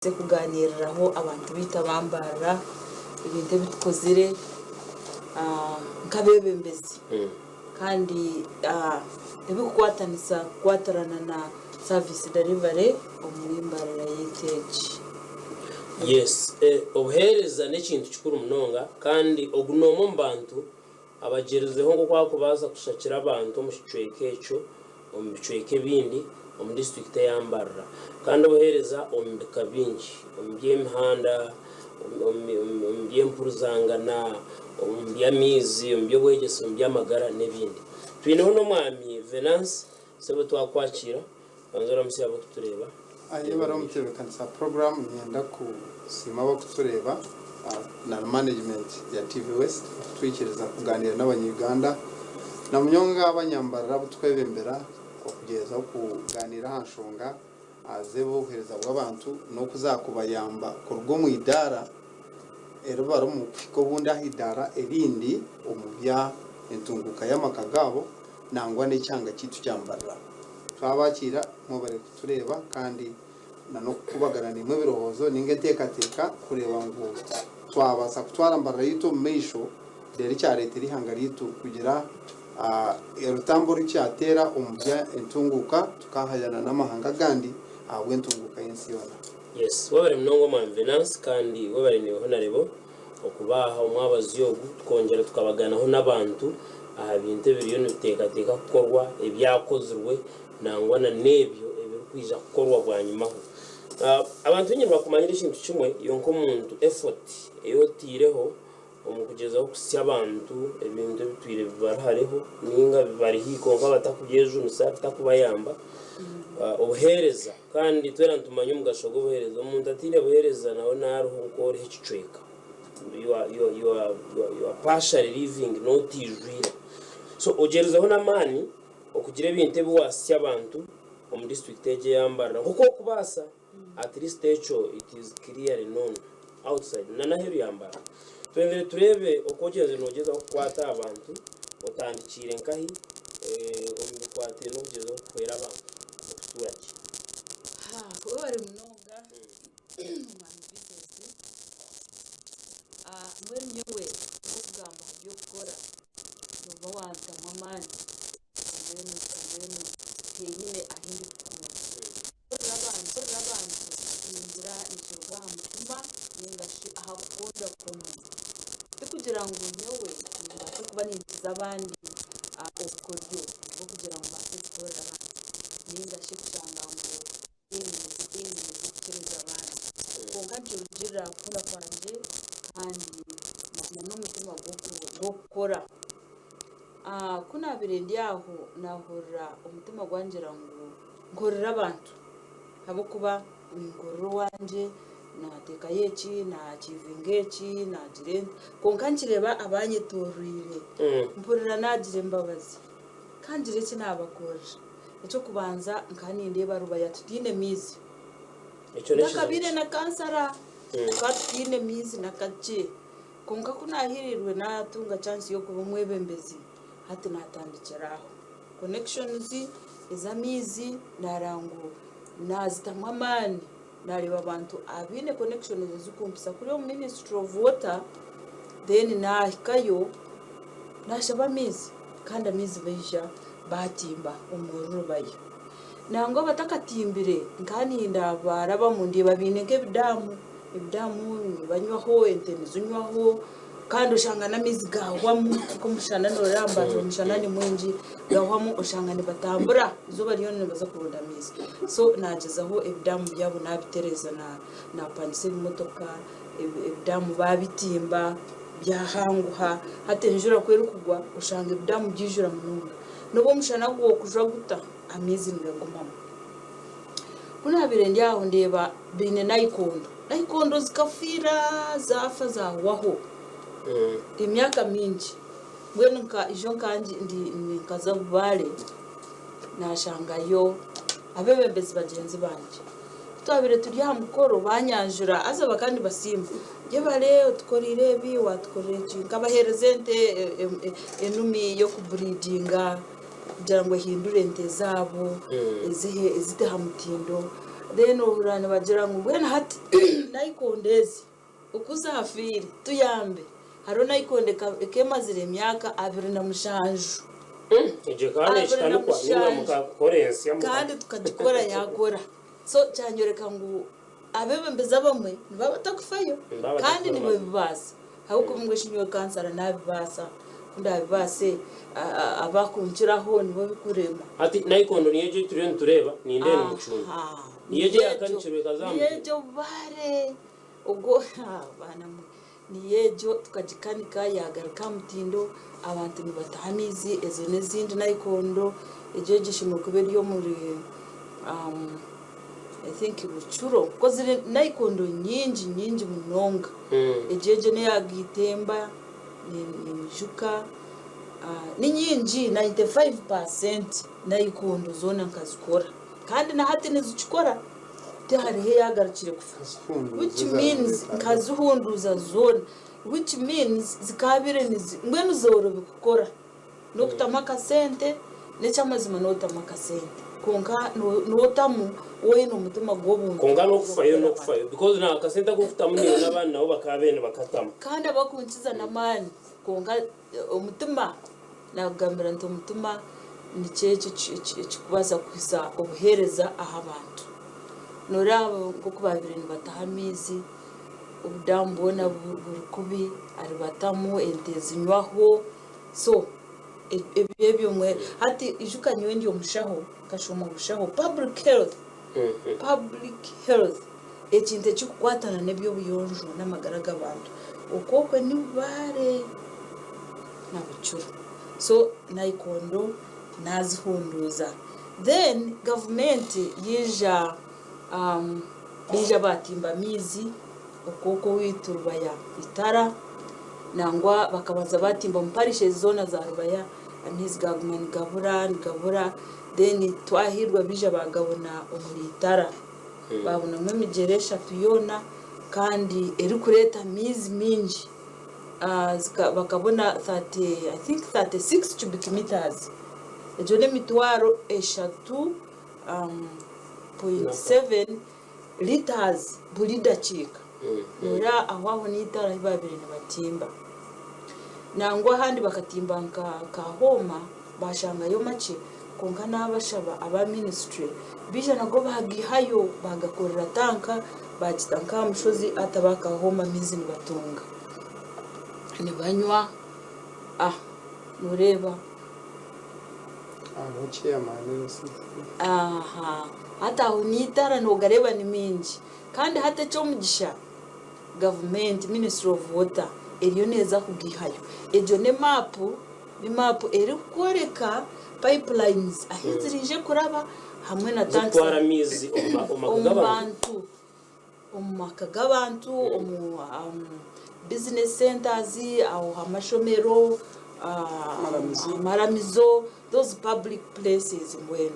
kuganiriraho abantu bita bambara ibintu bitkozire nkabebembezi kandi ebikukwatanisa kwatarana na service delivery omwimbarira yeteji. Yes, obuhereza n'ekintu kikuru munonga kandi ogunomo mbantu abagerezeho ngo kwakubaza kushakira abantu mu kicweke ekyo omu bicweke bindi omu district yambarra kandi obuhereza omu bika bingi omu by'emihanda omu by'empuruzangana omu by'amizi omu by'obwegesi omu by'amagara n'ebindi. Twineho n'omwami Venance sebo twakwakira banzora musi abo kutureba ayo baramutebe kanisa program nyenda ku sima abo kutureba na management ya TV West twikiriza kuganira n'abanyuganda na munyonga abanyambarira butwebembera okugeza kuganira hanshonga azebo hereza bw'abantu no kuzakubayamba kurwo mu idara ero baro mu piko bunda hidara erindi omubya entunguka y'amakagabo nangwa n'ecyanga kitu cyambarira twabakira mubare kutureba kandi no kubagana nimwe birohozo ningeteka kureba ngo twabasa kutwara mbarira yito meisho deri cyarete rihangaritu kugira erutambo rucyatera umubya entunguka tukahayana n'amahanga gandi ahwe entunguka yensiyona. Yes, wabare mnongo Venance kandi wabare ni honarebo okubaha umwabazi yogu twongera tukabaganaho n'abantu aha binte biriyo niteka kukorwa ebyakozirwe nangwa na nebyo ebirikwiza kukorwa bwanyimaho. Abantu nyine bakumanyira ikintu kimwe yonko umuntu effort eyotireho omukugezaho kusya abantu ebintu bitwire bibarahareho ninga bibarihiko nk'abatakugeje umusara takubayamba obuhereza kandi twera ntumanye umugashogo obuhereza umuntu atine buhereza nawe naruho nkore hicweka you are partially living not usually so ogerezaho namani okugira ebintu ebiwasya abantu omu district eje yambara kuko kubasa at least echo it is clearly known outside nanaheru yambara twendere turebe okogeze nogeza kukwata abantu otandikire nkahi omukwate no kugeza kwera abantu okuturaki kuba bari munonga umwami business mbere nyewe okugamba byo gukora no wanta mamani mbere nyine ahindi abantu inzira ikiruga mutima ningashi ahakunda kumuntu kugira ngo nyewe mbashe kuba ninziza abandi obukoryo bwo kugira ngo mbashe gukorera abandi ningashi kushanga ngo kukereza abandi konka njugira kunda kwanje kandi n'umutima wo gukora kuna birendi yaho nahurira umutima gwangira ngo ngorera abantu habo kuba ngorero wanje nateka yeki na kivingeki na jire konka nkireba abanyetorwire mpurira nagire mbabazi kandi reke nabakoje icyo kubanza nkaninde barubaya tutine mizi nakabire na kansara katine mizi nakaje konka kunahirirwe natunga chance yo kuba mwebembezi hati natandikiraho connections izamizi narangu nazitamwa mani nareba abantu abine connections zikumpisa kuri Ministry of Water then nahikayo nashaba mizi kandi amizi bayija batimba umurubaye nango batakatimbire nkaninda baraba mu ndiba binenge bidamu banywaho enteni zunywaho kandi ushanga namizi gahwamu ko mushana no ramba mushana ni mwinji gahwamu ushanga ni batambura izuba riyo nibaza kurunda mizi so nagezaho ebidamu byabo nabitereza na panise bimotoka ebidamu babitimba byahanguha hatenjura kwera kugwa ushanga ebidamu byijura mununga nubo mushana gwo kuja guta amizi ngagumamo kuna birendi aho ndeba bine nayikondo zikafira zafa zawaho imyaka mingi mbwenu ijo kanji ndi nkaza bubale nashangayo abebembezi bagenzi banje twabire turi ha mukoro banyanjura aza bakandi basimba je bare tukorire bi watkorire kinkabaherezente enumi yo kubreedinga kugira ngo hindure ente zabo ezite hamutindo then ohurana bagira ngo bwena hati nayikondezi ukuzafiri tuyambe haro nayikonde kemazire emyaka 27 ije kandi kikanukwa ninga mukakorensi kandi tukagikora yakora so cyanyoreka ngo abebembeza bamwe niba batakufayo kandi nibo bibasa ahubwo mungweshinyo kansara nabibasa ndabibase abakunjiraho nibo bikurema ati nayikondo niyeje turiyo tureba ni ndene mucungu niyeje yakanchirwe kazamu niyejo bare ubwo bana niyejo tukajikanika yagaruka mutindo abantu nibatahamizi ezo nezindi nayikondo ejo gishimo kuberiyo muri I think buchuro kozi nayikondo nyinji munonga ejeje ne yagitemba ni mjuka ni nyinji 95% nayikondo zona nkazikora kandi na hati nizikora tehari he yagarukire kufasha which means nkazuhunduza zone which means zikabire ngwenu zoro bikukora no kutamaka sente nechamazima no tamaka sente konka no tamu wowe no mutima gobuntu konga no kufayo because na kasenta kufutamu ni nabana nabo bakabene bakatama kandi abakunkiza namani konga umutima nagambira nto umutima ni cyeje kikubaza kwisa ubuhereza ahabantu norabo kuko babireni batahamizi ubudambona burukubi ari batamu entezinywaho so ebyo mwe hati ijukanywe ndi omushaho kashoma bushaho public health ekinte kikukwatana nebyo buyonjo n'amagaraga abantu ukokwe ni bare na buchuru so nayikondo nazihunduza then government yija batimba mizi ukoko witurubaya itara nangwa bakabaza batimba muparishe zona za rubaya anizi government gabura then twahirwa bija bagabona umulitara babona mwemigeresha tuyona kandi eri kureta mizi minji bakabona 36 cubic meters ejo ne mitwaro eshatu 0.7 liters buri dakika nora aho nitara babiri batimba nangwa handi bakatimba ka homa bashanga yo make konka nabashaba aba ministry bija nago bagihayo bagakorera tanka bagitanka mushozi atabaka homa mizi nibatunga nibanywa nureba hata unitara nogareba ni minji kandi hata cyo mugisha government ministry of water eriyo neza kugihayo ejo ne map eri koreka pipelines ahizirije kuraba hamwe na tanks twara mizi omabantu omakagabantu business centers au hamashomero maramizo those public places when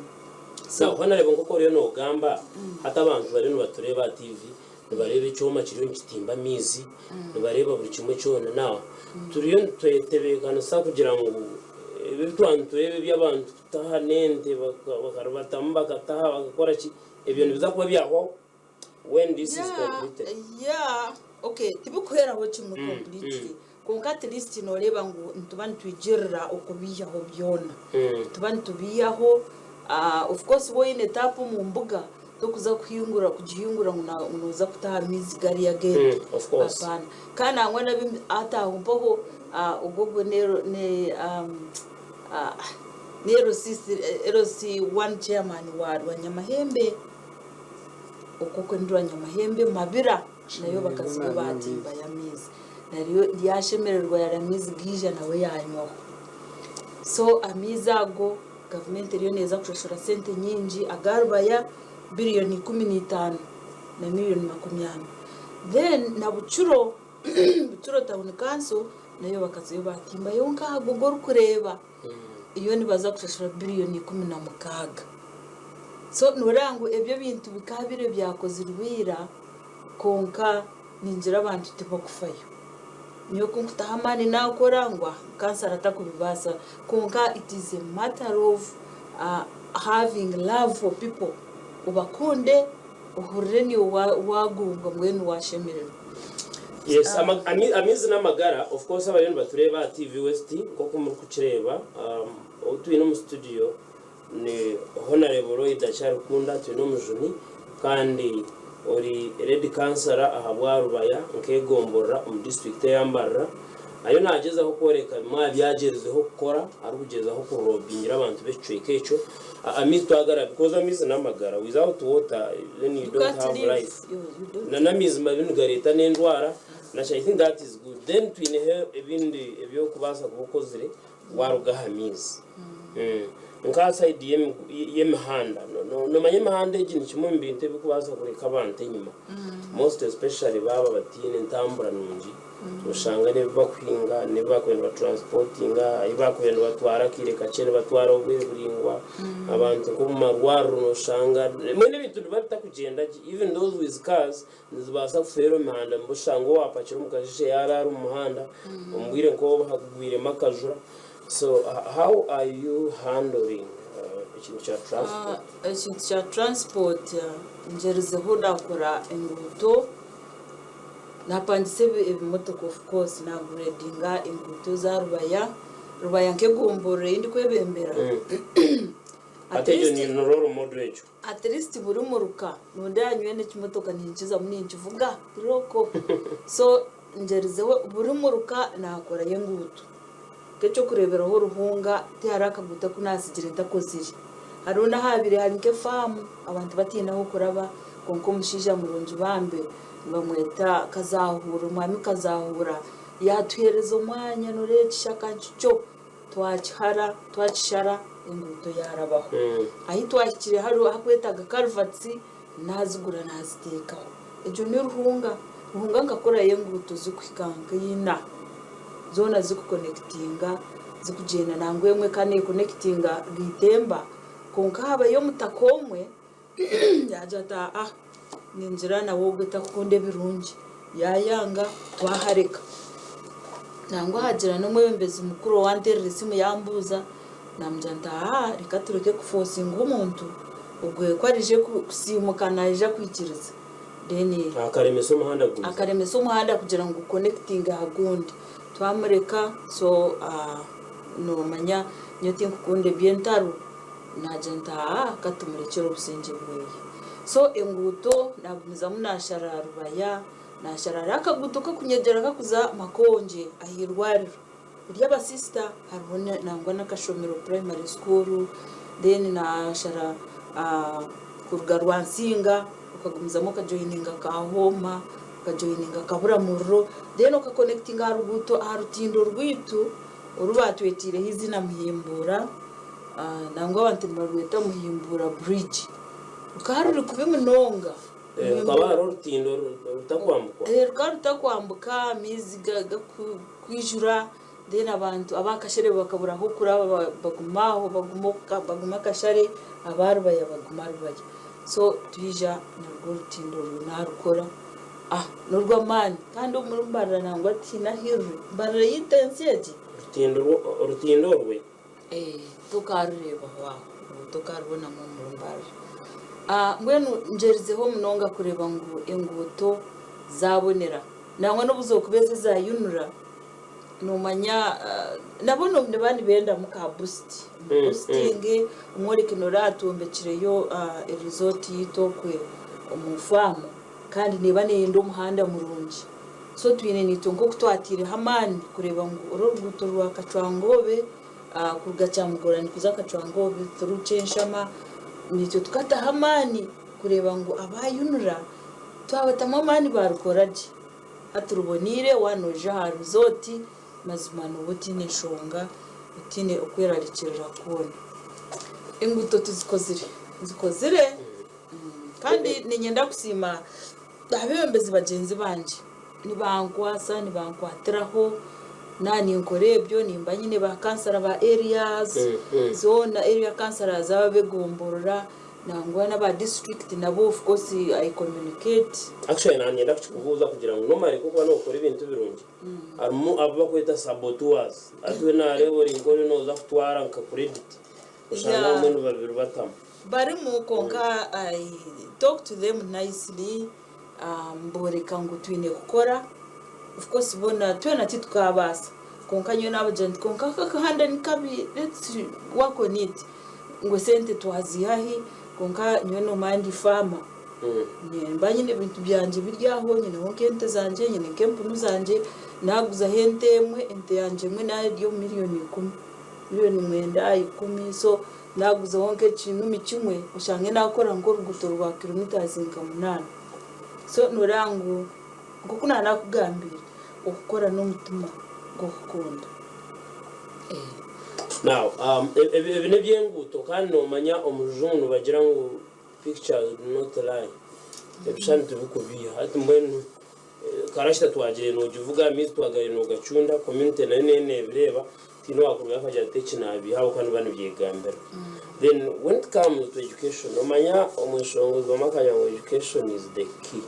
so hana rebo ngoko ryo no gamba hata abantu bari no batureba TV nibarebe cyoma kiriyo kitimba mizi nibareba buri kimwe cyona nawo turiyo twetebekana sa kugira ngo ibitwantu turebe by'abantu tahanende bakarubatamba kataha bagakora ki ibyo bizakuba byaho when this is completed okay tibukwera ho kimwe completely konka at least no reba ngo ntubani twijirira okubiyaho byona tubani tubiyaho of course wo ine tapu mu mbuga to kuza kuyungura kugihingura unoza kutaha mizi gari ya gate apana kana ngwana ata umboho ugogo nero ne ROC one chairman wa Nyamahembe ukoko ndwa Nyamahembe mabira nayo bakaziba batimba ya mizi nariyo yashemererwa ya mizi gija nawe yanywa so amizago government iriyo neza kushora sente nyinji agarubaya billion 15 na million 20 then na buchuro town council nayo bakaziyo batimba yonka gogor kureba iyo nibaza kushora billion 16 so nurango ebyo bintu bikabire byakoze rwira konka ninjira abantu tibakufayo niyo kunkutahamani nakorangwa cancer atakubibasa konka it is a matter of having love for people ubakunde uhurire ni wagubwa mwene washemererwa. Yes, amizi n'amagara of course abayoni batureba TV West koko muri kucireba utuye no mu studio ni Honorable Roy Dacharukunda tuye no mujuni kandi ori red cancer ahabwa rubaya nkegombora mu district yambara ayo nagezaho koreka mwabyagezeho gukora ari kugezaho kurobingira abantu becweke eco amizi twagara because amizi n'amagara without water then you don't have life na mizi mabinu gareta n'indwara I think that is good. Then to inherit ebindi ebyo kubasa kubukozire warugahamizi. Nkasa idiem yemhanda no manyemhanda igini kimwe mbinte bikubasa kureka abante nyuma. Most especially baba batine ntambura nungi. Ushanga ne bakwinga ne bakwenda transportinga ibakwenda batwara kireka cyene batwara ubwiringwa abantu ko mu marwaru no shanga mwene bintu bata kugenda even those with cars nizibasa kufero imihanda mbushango wapakira umukajishe yarari umuhanda umbwire ko hakugwire makajura. So how are you handling ikintu cya transport njerizeho ndakora inguto napanditse ibimotoka of course na gradinga inguto za rubaya nkegombore indi kwebembera atejo ni nororo moderate at least buri muruka nundanywe ne kimotoka ninjiza muninji vuga biroko so njerizeho buri muruka nakora yenguto kecho kureberaho ruhunga tiharaka guta kunasigira ndakoziri haruna habire hari nke farm abantu batinaho kuraba konko mushija murunji bambe bamweta kazahura umwami kazahura yatuhereza umwanya nore kishaka cyo twachara inguto yarabaho ahi twakire haru hakwetaga calvatsi nazigura nazitekaho ejo ni ruhunga ngakora yenguto zikwikanga yina zona zikuconnectinga zikugena nangwe mwe kane connectinga gitemba konka haba yo mutakomwe yajata ninjira na wowe takunde birungi yayanga twahareka nangwa hagira no mwembezi mukuru wa nterisimu yambuza namjanta reka tureke kuforcinga umuntu ubwo kwarije kusimukana aje kwikiriza deni akaremeso umuhanda kugira ngo connecting hagundi twamureka so no manya nyoti kukunde bientaru najanta katumurekero ubusenge bweye so enguto nagumiza munashara rubaya nashara akaguto ko kunyegera kakuza makonje ahirwariro burya ba sister harone nangwa nakashomero primary school then nashara kurga rwansinga ukagumiza mo kajoininga ka homa kajoininga kabura murro then ukaconnectinga haruguto harutindo rwitu urubatwetire hizina muhimbura nangwa abantu barweta muhimbura bridge ukaruri kubimunonga ukaba rutindo rutakwambuka rutakwambuka miziga kwijura then abantu abakashere bakabura aho kuraba bagumaho baguma kashare abarubaya baguma rubaya so twija narwo rutindo runarukora nurwamani kandi umurumbara nangwa ati nahirwe barara yitenseje rutindo rwe tukarureba waho tukarubona mu murumbara ngwenu njerizeho munonga kureba ngo enguto zabonera nangwa n'ubuzokubeze zayunura numanya nabona bandi benda muka boosting umworeke noratombekireyo resort yitokwe umufamu kandi niba nendo umuhanda murungi so twine nitongo kutwatire hamani kureba ngo uruguto rwa kacwangobe kuruga cyamugorani kuza kacwangobe turucenshama nicyo tukata hamani kureba ngo abayunura twabatamo amani barukoraje aturubonire wanoje haruzoti mazimano butine shonga butine ukwerarikirira kubona inguto zikozire kandi ninyenda kusima abembezi bagenzi banje nibankwasa nibankwatiraho nani nkorebyo nimba nyine ba kansara ba areas zona area kansara zaba begomborora nangwa n'aba district nabo of course I communicate actually nanye ndakubuza kugira ngo nomare kuko nokora ibintu birungi arimo abakweta saboteurs atwe na rebo ringore no za kutwara nka credit ushanga umuntu babiri batama bari mu konka I talk to them nicely mboreka ngo twine gukora of course bona twena titukabasa konka nyo n'abagent konka kakahanda ni kabi let's work on it ngo sente twazihahi konka nyo no mandi farmer mbanye n'ibintu byanje biryaho nyine ho kente zanje nyine kempu zanje naguza hente mwe ente yanje mwe nayo miliyoni 10 so naguza honke kintu mikimwe ushange nakora ngo ruguto rwa kilometers nka 8 so nurangu ngukuna nakugambira ukukora n'umutima ngo gukunda now ebine byenguto kandi nomanya omujungu bagira ngo pictures not lie ebishantu bikubiya ati mbenu karashita twagire no jivuga mizi twagare no gacunda community na nene bireba tino akubya kaja techi nabi hawo kandi banu byegambera then when it comes to education nomanya omushongozo bamakanya ngo education is the key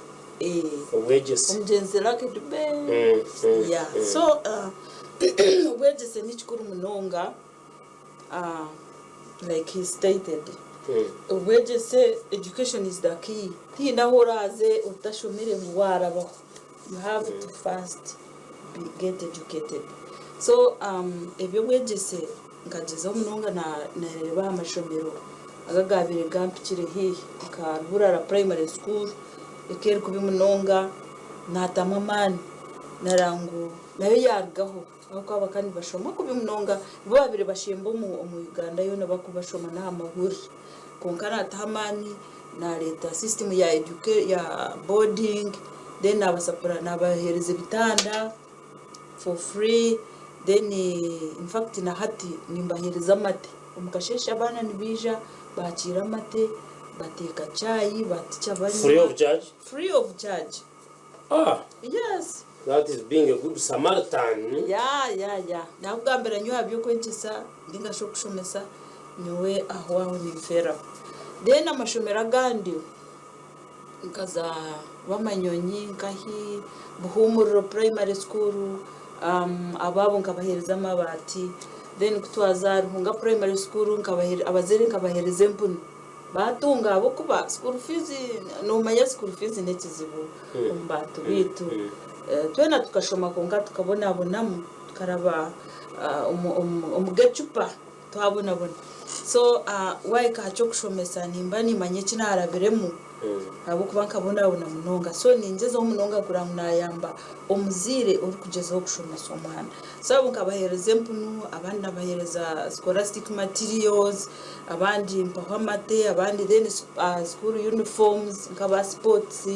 wages umjenzi lake dube yeah so wages ni chikuru munonga like he stated wages education is the key tina horaze utashomire muwara ba you have to first get educated so ebyo wages ngageza munonga na reba amashomero agagabire gampikire hi akarburara primary school ekeri kubi munonga natamamani narangu nayo yargaho ako abakandi bashoma kubi munonga bo babire bashembo mu Uganda yo nabakubashoma na amahuri konkana tamani na leta system ya ya boarding then abasapura nabahereze bitanda for free then in fact na hati nimbahereza amate umukashesha abana nibija bakira amate bateka chai baticha bani free of charge yes that is being a good Samaritan yeah nakugambira nyo abyo kwenchisa ndinga shokushomesa nyowe ahwaho ni fera then amashomera gandi nkaza bamanyonyi nkahi buhumuriro primary school ababo nkabahereza amabati then kutwaza ruhunga primary school abazere nkabahereza mpuni batunga abo kuba school fees no maya school fees nekizibu umbatu bitu twena tukashoma konga tukabona abonamu tukaraba umugecupa twabona so why ka cyo kushomesa nimba nimanye kinarabiremu abo kuba nkabona abona munonga so ningezeho munonga kuramuna yamba omuzire uri kugezaho kushomesa omwana sabo nkabahereza empunu abandi abahereza scholastic materials abandi mpamate abandi then school uniforms nkaba sports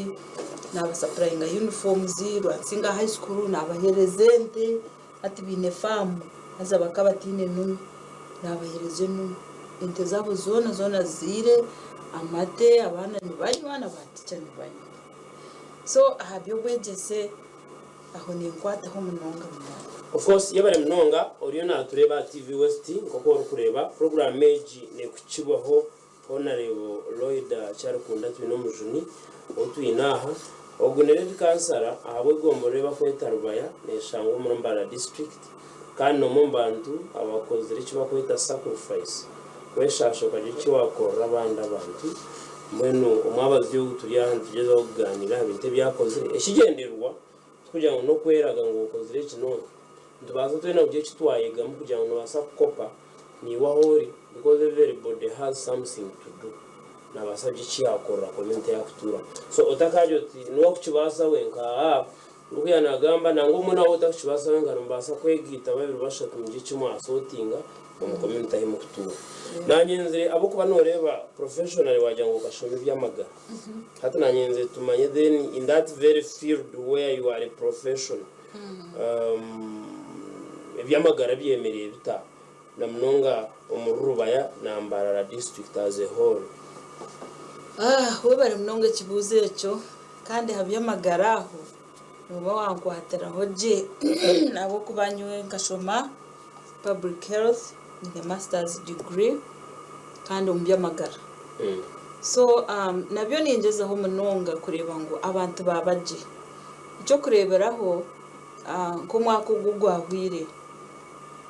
naba supplying uniforms rwatsinga high school nabaherezente ati bine famu aza bakabatine numi nabahereze numi ente zabo zona zire amate abana nibanyi bana baticha nibanyi so ahabyo bwegese aho ni nkwata ho munonga of course yabare munonga oriyo na tureba TV West nkoko kureba program meji ne kukibaho Honorable Lloyd Charukunda twino mujuni otwinaha ogunere kansara ahabwe gomboreba kweta Rubaya neshango mumbara district kandi no mumbantu abakozi richi bakweta sacrifice weshasho kaje wakora abandi abantu mwenu umwabazi yo turiya tugeza kuganira ibintu byakoze ekigenderwa kugira ngo no kweraga ngo ukoze reki none ndubaza twena ugiye kitwayega mu kugira ngo basa kopa ni wahori because everybody has something to do nabasabye cyakora community yakutura so otakaje uti no kukibasa wenka ukuyana gamba nango muna otakibasa wenga mbasa kwegita babiri bashaka mu gihe cy'umwa sortinga mu community aho mukutura nanyenze abo kuba noreba professional wajya ngo kashome byamagara hata nanyenze tumanye then in that very field where you are a professional byamagara byemereye bita na munonga umurubaya nambara district as a whole we bari munonga kibuze cyo kandi habyamagaraho nuba wankwateraho je nabo kubanywe nkashoma public health the master's degree kandi umbyamagara so nabyo ningezeho munonga kureba ngo abantu babaje icyo kureberaho ko mwako gugwahwire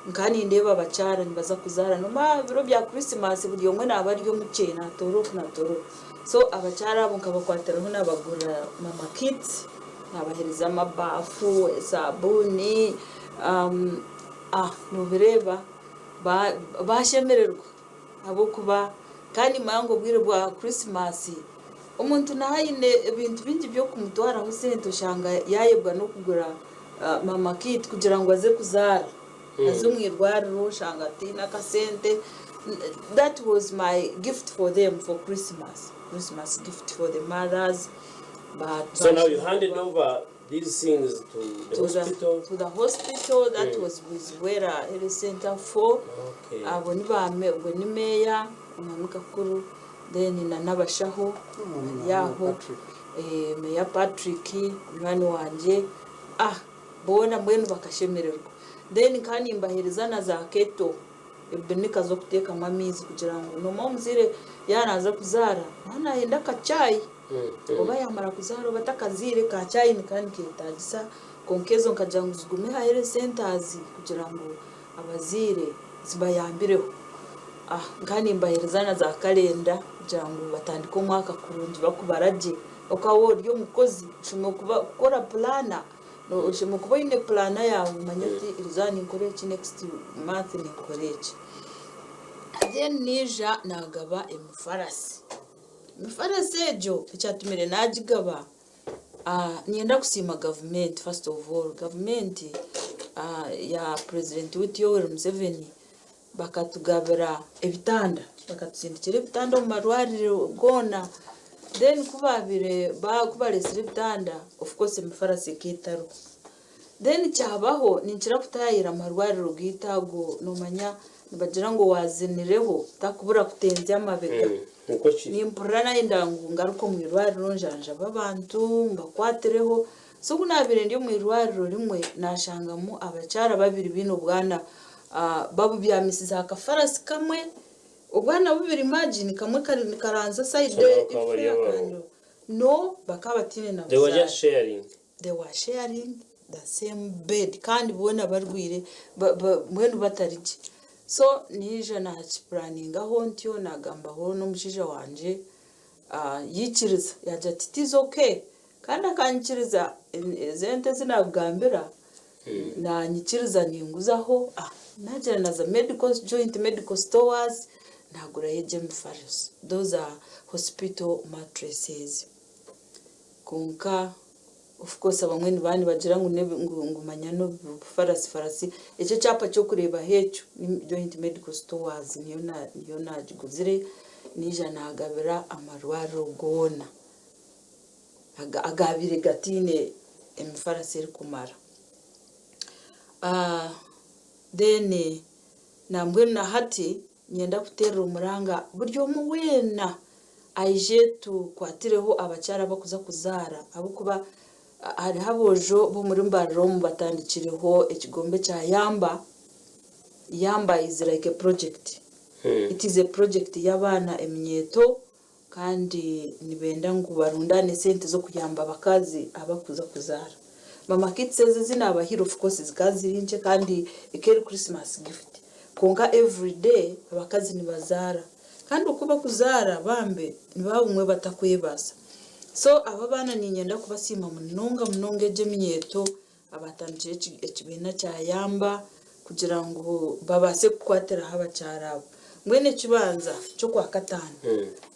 nkani ndeba abacara nibaza kuzara noma biro bya Christmas buri umwe naba ryo muke natoro so abacara abo nkabakwatiraho nabagura mama kits nabahereza amabafu sabuni nubireba bashemererwa abo kuba kandi mango bwire bwa Christmas umuntu nahayine ibintu bingi byo kumutwara aho sente ushanga yayebwa no kugura mama kit kugira ngo aze kuzara azumwirwariro ushanga ati nakasente. That was my gift for them for Christmas gift for the mothers. But so now you handed over these things to the hospital. That was with Wera Health Center for abo ni meya umwamika kuru then n'abashaho yaho meya Patrick umwana wanje bona mbwenu bakashemererwa then kandi mbahereza na za keto ebenika zo kuteka mamizi kugira ngo no mumzire yanaza kuzara mwana yenda kacayi oba yamara kuzara batakazire ka cayi kandi kitagisa konkezo nkajya zigume ha Health Centers kugira ngo abazire zibayambireho ngani mbahereza na za kalenda kugira ngo batandika umwaka kurungi bakubaraje okawo ryo mukozi ushimo gukora plana no ushimo kuba ine plana yawe manyati irizani nkorechi next month ni nkorechi then nija nagaba imifarasi ejo icyatumire najigaba nienda kusima government. First of all government ya president wetu Yoweri Museveni bakatugabira ebitanda bakatusindikira ebitanda mu marwariro gona then kubabire bakubalesira ebitanda of course imifarasi kitaro then cyabaho ninkira kutayira amarwariro gitago nomanya nibagira ngo wazenireho takubura kutenza amabega nimpurana indangu ngaruko mu irwariro njanja babantu mbakwatireho so kunabire ndi mu irwariro rimwe nashangamo abacara babiri bino bwana babu bya Mrs. Akafarasi kamwe ubwana bubiri imagine kamwe karanza side no bakabatine na they were sharing the same bed kandi bona barwire mwenu batariki so nije na planning aho ntyo nagamba ho no mushije wanje yikiriza yaje titizo okay kandi akanyikiriza zente zinagambira na nyikiriza ninguzaho najera na za joint medical stores nagura yejem faris. Those are hospital mattresses kunka of course abamwe nibandi bagira ngo ngumanya no farasi icyo cyapa cyo kureba hecho joint medical stores niyo najiguzire nije nagabira amarwaro gona agabire gatine emifarasi iri kumara then nambwe na hati nyenda kutera umuranga buryo muwena aije tukwatireho abacara bakuza kuzara abo kuba hari habojo bo muri mbariro mubatandikireho ekigombe cya Yamba is like a project. It is a project y'abana eminyeto kandi nibenda ngo barundane sente zo kuyamba bakazi abakuza kuzara. Mama Kids zina abahiro of course zikazirinje kandi ikeri Christmas gift konka every day abakazi nibazara kandi ukuba kuzara bambe nibabumwe batakwebasa so aba bana ninyenda kubasima munonga eje minyeto abatandije ekibina cya Yamba kugira ngo babase kukwatera habacarabo mwene kibanza cyo kwa katano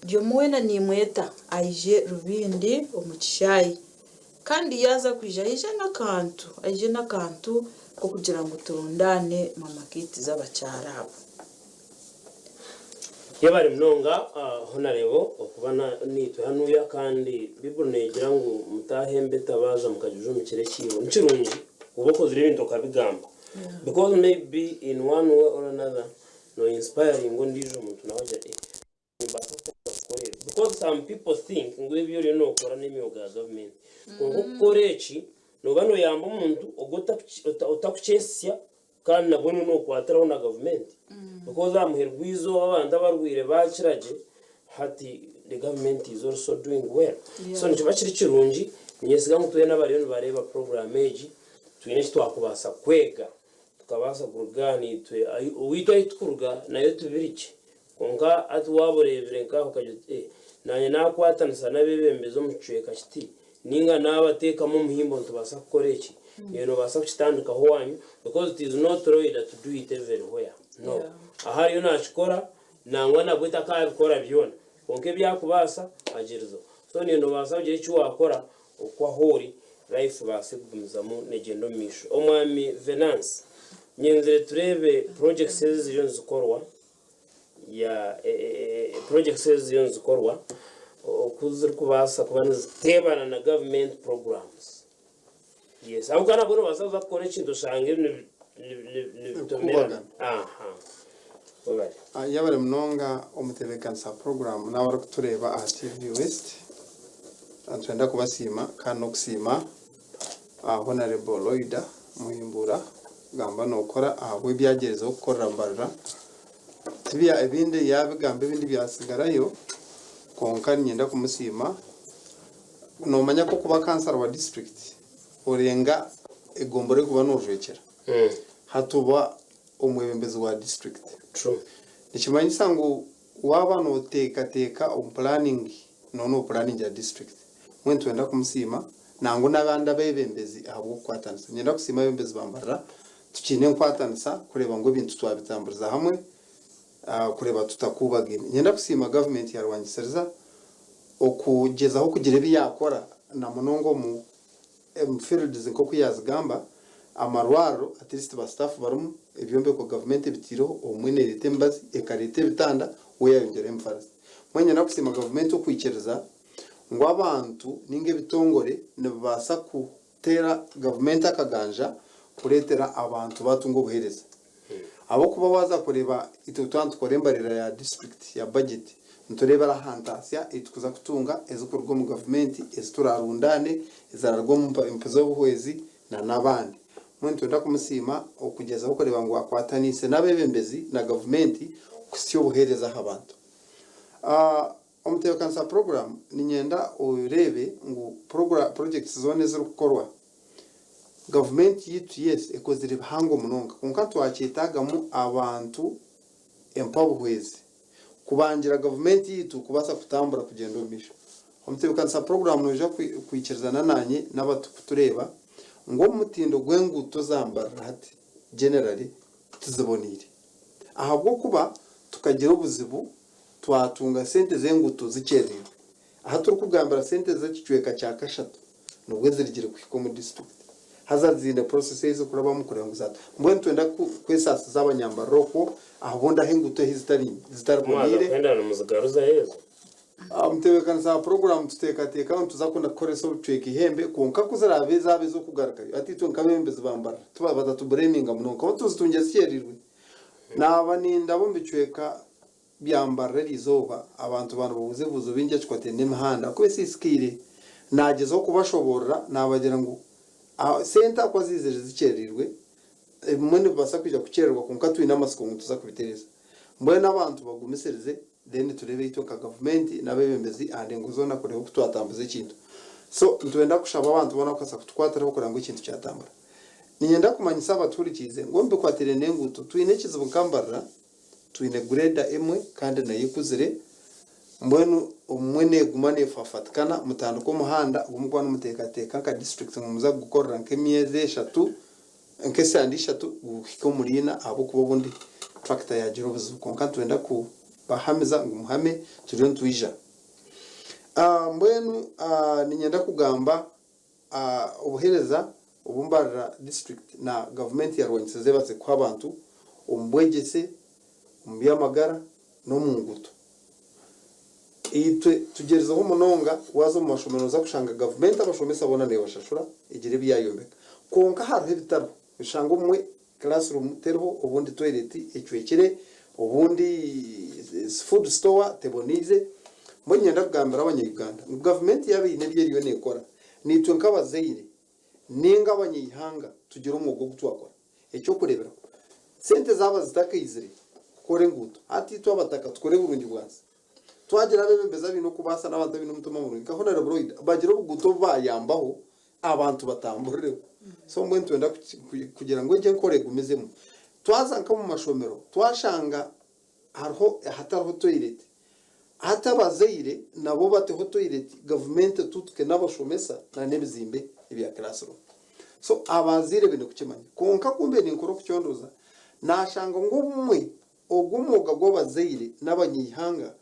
byo mwena ni mweta aije rubindi omukishayi kandi yaza kwija aije nakantu ko kugira ngo turundane Mama Kids z'abacarabo yabari mnonga honarebo okubana nitwe hanuya kandi biburo negira ngo mutahembe tabaza mukajuju mukire kibo ncirungi uboko ziri ibintu kabigamba because maybe in one way or another no inspiring ngo ndijo umuntu nawaje because some people think ngo ibyo rero no kora n'imyoga government ngo korechi no bano yamba umuntu ogota utakuchesya kandi nabone no kwataraho na government because amuherwizo abanda barwire bakiraje hati the government is also doing well. So nicho bakiri kirungi nyesiga mutuye n'abariyo bareba program age twine twakubasa kwega tukabasa kuruganitwe uwitwa itkuruga nayo tubirike konka ati waborebere nkaho kaje nanye nakwatanisa nabebembezo mucweka kiti ninga nabatekamo muhimbo ntubasa gukora iki yeno basa kutandika ho wanyu because it is not right to do it everywhere no ahari yo nakikora nangwa nabwita ka bikora byona konke byakubasa agirizo so nino basa uje cyo wakora ukwa hori life base kugumizamo negendo misho omwami Venance nyenzere turebe projects ziriyo zikorwa ya projects ziriyo zikorwa okuzir kubasa kubana zitebana na government programs yes aho kana bwo basa zakora ikintu shange kubagana aha obari yabare mnonga omutebekanisa program nawara kutureba aha TV West antwenda kubasima kano kusima honorable Loida Muhimbura gamba nokora aho byagerezo gukorera mbarira tibiya ebindi yabigambe ibindi byasigarayo konka nyenda kumusima nomanya ko kuba kansara wa district orenga egombore kuba nojwekera hatuba umwebembezi wa district true nikimanyisa ngo waba noteka planning no planning ya district mwentu wenda kumusima nango nabanda bebembezi abo kwatanisa nyenda kusima bebembezi bambara tukine kwatanisa kureba ngo bintu twabitamburiza hamwe kureba tutakubagina nyenda kusima government ya Rwanda okugezaho kugira byakora na munongo mu fields nko kuyazigamba amarwaro at least ba staff barumu ebyombe ko government bitiro omwene lite mbazi ekarite bitanda weyayongera emfarasi mwenye nakusima government okwikereza ngo abantu ninge bitongore nebasa kutera government akaganja kuretera abantu batungo buhereza abo kuba waza kureba itutantu korembarira ya district ya budget ntureba la hantasya itukuza kutunga ezikorwa mu government eziturarundane ezararwa mu mpezo buhwezi na nabandi mwentu nda kumusima okugeza ukoreba ngo akwatanise nabebembezi na government kusyo buhereza abantu omutekanisa program ninyenda urebe ngo projects zone ziri gukorwa government yitu yes ekozire bihango munonga konka twakitagamu abantu empabuhwezi kubangira government yitu kubasa kutambura kugenda omisho omutekanisa program noja kwikirizana nanye n'abatukureba ngo mutindo gwenguto zambara hati generally tuzibonire ahabwo kuba tukagira ubuzibu twatunga sente zenguto zikereye aha turi kugambira sente z'ikicweka cya kashatu nubwo zirigire kwiko mu district hazazinde processes kuraba mu kurenguza mbwe twenda kwesasa z'abanyambaro ko ahubonda henguto zitaribonire kwenda n'umuzigaruza yezo amtebekanisa program tutekateka tuzakunda koreso bucweka ihembe konka kuzarabe zabe zo kugaragara ati to nkabembe zibambara tuba batatubureminga munonka tuzitunge syerirwe naba ninda mbicweka byambara rizoba abantu buze buzo binje twate n'imihanda ko siskire nagezo kubashobora nabagira ngo center ko zizere zikerirwe mwene basa kwija kukererwa konka twi n'amasiko tuza kubitereza mbwe n'abantu bagumisereze then turebe itoka government nabebembezi ande nguzona kureba kutwatambuza ikintu so ntwenda kushaba abantu bona kwasa kutwatira bakora ngo ikintu cyatambara ninyenda kumanyisa abaturikize ngo mbe kwatire nenguto twine kizibu kambara twine grade emwe kandi nayikuzire mbwenu umwene gumane fafatkana mutanduko muhanda umugwana mutekateka ka district muza gukorera nk'emyeze 3 nkese andi 3 uhiko murina abo kubo bundi tractor ya jiro buzuko kandi twenda ku bahamiza ngumuhame turiyo ntwija mbwenu ninyenda kugamba ubuhereza ubumbarira district na government ya Rwanda zebatse kwa abantu umbwegese umbyamagara no munguto itwe tugerezaho munonga wazo mu mashomero za kushanga government abashomesa bona ne bashashura igire byayombeka konka hariho bitaro bishanga umwe classroom terho ubundi toilet ecwekere ubundi food store tebonize mbonye ndagambira abanyuganda government yabine byeriyo nekora nitwe nk'abazeire ninga abanyihanga tugira umwugo gutwakora ecyo kurebera sente zaba zitakizire kore nguto ati to abataka tukore burungi bwaza twagira bebembeza bino kubasa n'abantu bino mutuma burungi kahona Roid bagira ubuguto bayambaho abantu batamburire so mbwe twenda kugira ngo nje nkore gumezemo twazanka mu mashomero twashanga hariho hatariho toilet hatabazeire nabo bateho toilet government tutke n'abashomesa na nebizimbe ibya classroom so abazire bine kukimanya konka kumbe ni nkoro kucyondoza nashanga ngo bumwe ogumuga gwabazeire n'abanyihanga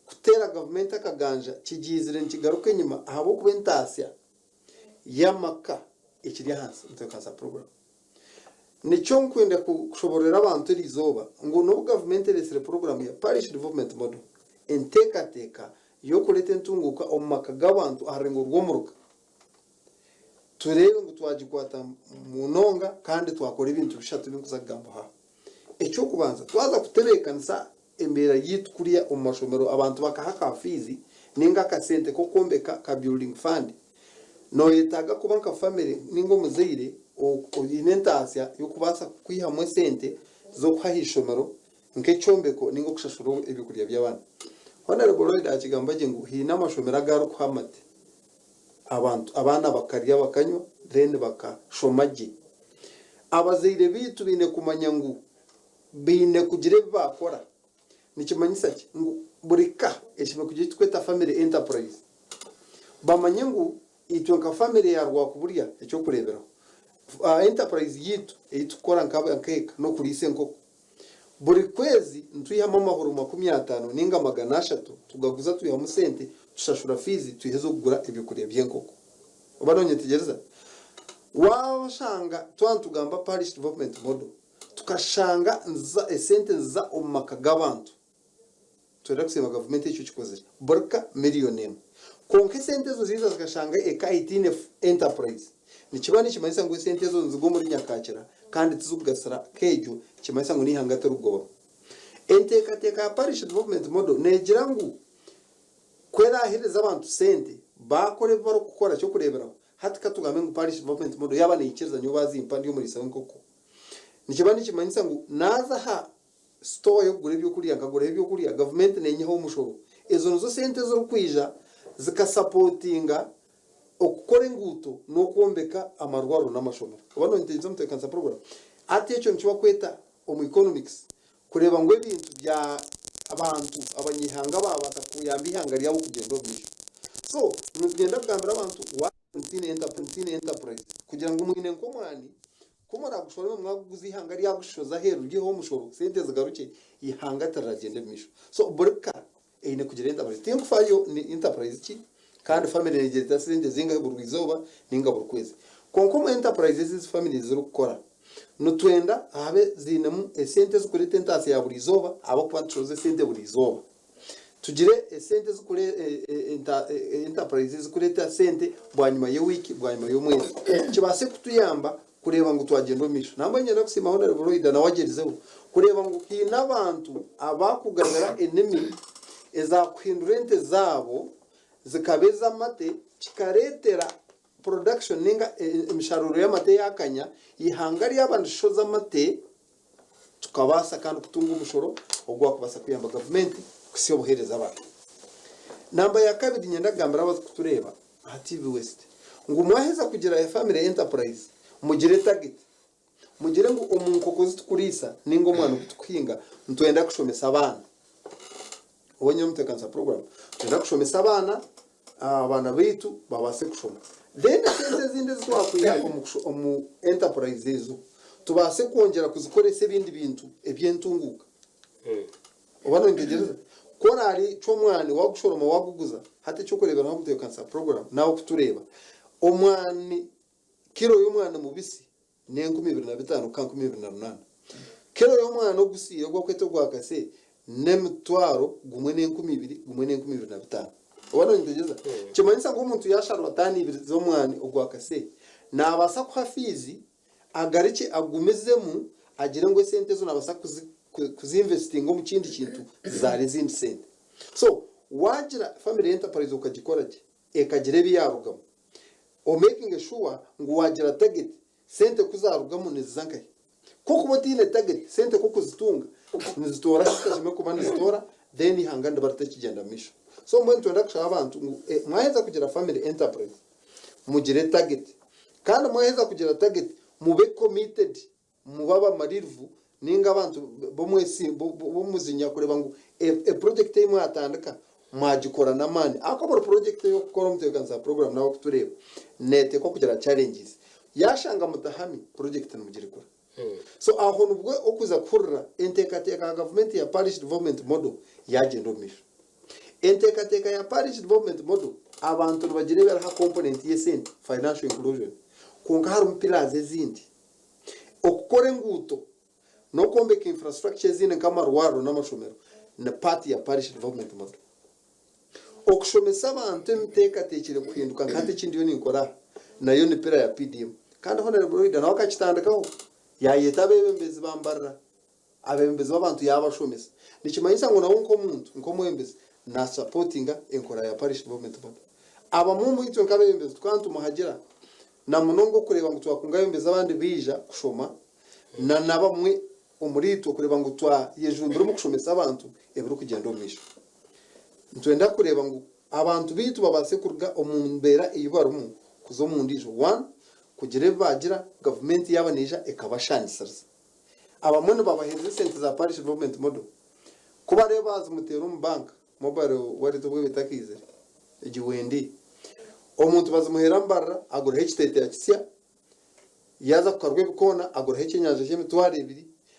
kutera government akaganja kigizire nkigaruke nyuma ahabo kubentasya yamaka ikiri hansi ntokansa program nico nkwenda kushoborera abantu rizoba ngo no government resire program ya parish development model entekateka yo kuleta ntunguka omaka gabantu arengo rwomuruka turebe ngo twajikwata munonga kandi twakora ibintu bishatu bikuzagamba ha echo kubanza twaza kuterekanisa embera yitukuriya omashomero abantu bakahaka fizi ninga kasente ko kombeka ka building fund no yetaga kubanka family ningo muzeire o inentasya yo kubasa kwihamwe sente zo kwahishomero nke chombeko ningo kushashuro ebikuriya by'abana honorable Lloyd akigambaje ngo hina amashomero agaru kwamate abantu abana bakariya bakanywa then bakashomaje abazeire bitu bine kumanya ngo bine kugire bakora nikimanyisa ki ngo burika eshime kugire tweta family enterprise bamanye ngo itwenka family yarwa kuburya ecyo kurebera enterprise yitu itukora nkeka no kurise nkoko buri kwezi ntuyama amahoro 50 ninga 300 tugaguza tuyamu sente tushashura fizi tuhezo kugura ibikuriye byenkoko ubanonye tegereza washanga twantugamba parish development model tukashanga nza esente za omaka gabantu tureksema government icyo kikoze burka millionaire konke sente zo ziza zikashanga ekaitine enterprise nikibani kimanisa ngo sente zo nzigo muri nyakakira kandi tuzugasara kejo kimanisa ngo nihangate rugoba entekateka parish development model negira ngo kwera ahireza abantu sente bakore baro gukora cyo kurebera hatika tugame ngo parish development model yabane ikirza nyo bazimpa ndiyo muri sawe nkoko nikibani kimanisa ngo naza ha store yo gure byo kuriya ngagure byo kuriya government nenyeho umushoro ezo nzo sente zo kwija zikasupportinga okukora nguto no kuombeka amarwaro n'amashomero abano ntezo mutekanza program ati cyo nchiwa kweta omu economics kureba ngo ibintu bya abantu abanyihanga babata kuyamba ihanga ryabo kugenda bisho so nugenda bwambira abantu wa enterprise kugira ngo umwine nkomwani kumara gushora mwaguzi ihanga ryagushoza heru giho mushoro sente zigaruke ihanga taragende misho so burka ine kugira enterprise think fayo ni enterprise ki kandi family negeza sente zinga burwizoba ninga burkwezi konko enterprises is families rukora nutwenda habe zinemu esente zikuri tentasi ya burizoba abo kwantroze sente burizoba tugire esente zikuri enterprises zikuri ta sente bwanyuma ye wiki bwanyuma yo mwezi kibase kutuyamba kureba ngo twagendo misho nambanye nakusima honorable Lloyd na wagerizeho kureba ngo kina abantu abakugaragara enemy ezakwindurente zabo zikabeza mate kikaretera production ninga imisharuro y'amate yakanya ihangari y'abandi shoza mate tukabasa kandi kutunga umushoro ogwa kubasa kuyamba government kusiyo buhereza abantu namba ya kabiri nyenda gambara abaza kutureba ha TV West ngo mwaheza kugira ya family enterprise mugire target mugire ngo umuntu kokozi tukurisa ningo mwana kutukwinga ntwenda kushomesa abana ubonye mutekanza program twenda kushomesa abana bitu babase kushoma then sente zinde zitwakwiye mu enterprise zo tubase kongera kuzikoresa ibindi bintu ebyentunguka ubona ngegereza korari cyo mwani wagushoroma waguguza hate cyo kurebera no gutekanza program nawo kutureba omwani kilo y'umwana mubisi ne 2025 kan 2028 kilo y'umwana ogusiye gwa kweto gwa kase ne mutwaro gumwe ne 2020 gumwe ne 2025 ubona ngegereza kimanisa ngo umuntu yasharwatani ibiri zo mwani ogwa kase nabasa kwa fizi agarike agumezemu agire ngo sente zo nabasa kuzinvesting mu kindi kintu zari zindi sente so wagira family enterprise ukagikoraje ekagire biyarugamo o making sure ngo wagira target sente kuzarugamo nizangaye kuko botine target sente kuko zitunga nizitora kashime kuba nizitora then ihanganda baratakigenda misho so mwe twenda kushaba abantu mwaheza kugira family enterprise mugire target kandi mwaheza kugira target mube committed mubaba marirvu ninga abantu bo mwesi bo muzinya kureba ngo a project imwe atandika mwagikora na mani akobora project yo gukora umuteganza program nawo kutureba nete ko kugira challenges yashanga mutahami project n'umugirikora so aho nubwo okuza kurra entekateka government ya parish development model yagenda omisha entekateka ya parish development model abantu bagirebera ha component yesente financial inclusion kunga hari pillars ezindi okukora nguto no kombeka infrastructure zine kama ruwaro n'amashomero na part ya parish development model okushomesa abantu emiteekateekere kuhinduka nkate kindi yo ninkora nayo ni pira ya PDM kandi honorable Roida nawe akakitandikaho yayeta abebembezi bambarra abebembezi b'abantu yabashomesa nikimanyisa ngo nawo nko mwembezi na supportinga enkora ya parish development board aba mu mwito nkabebembezi twantu muhagira na munongo kureba ngo twakunga bembezi abandi bija kushoma na nabamwe umurito kureba ngo twa yejumbura mu kushomesa abantu eburu kugenda omisha ntwenda kureba ngo abantu bitu babase kurga omumbera iyibarumu kuzo mundijo 1 kugire bagira government yabaneja ekabashanisarza abamwe babahereza sente za parish development model kuba rero bazi mutero mu bank mobile wari to bwebitakize igiwendi omuntu bazimuhera mbarra agura hectete yakisya yaza kukarwe bikona agura hekenyaje cyemitware 2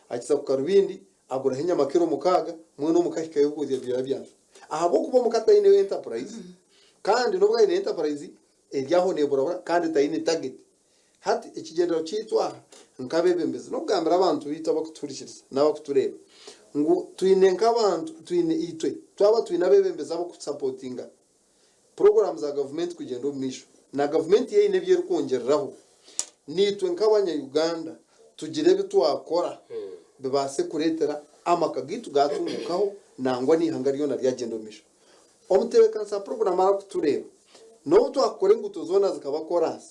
akiza kukarubindi agura henyamakiro mukaga mwe no mukahika yo kuziya byabyanze ahabo kuba mukatayine enterprise kandi nubwo ine enterprise eryaho nebura kandi tayine target hati ikigendero cyitwa nkabebembeze no bwambira abantu bita bakuturishiriza nabakutureba ngo twine nk'abantu twine itwe twaba twina bebembeze abo supportinga programs za government kugenda omisho na government ye ine bye rukongereraho nitwe nk'abanya Uganda tugire bitwakora bibase kuretera amakagitu gatungukaho nangwa ni hangariyo na ryagenda omisho omutebekansa program ara kutureba no twakore nguto zona zikaba chorus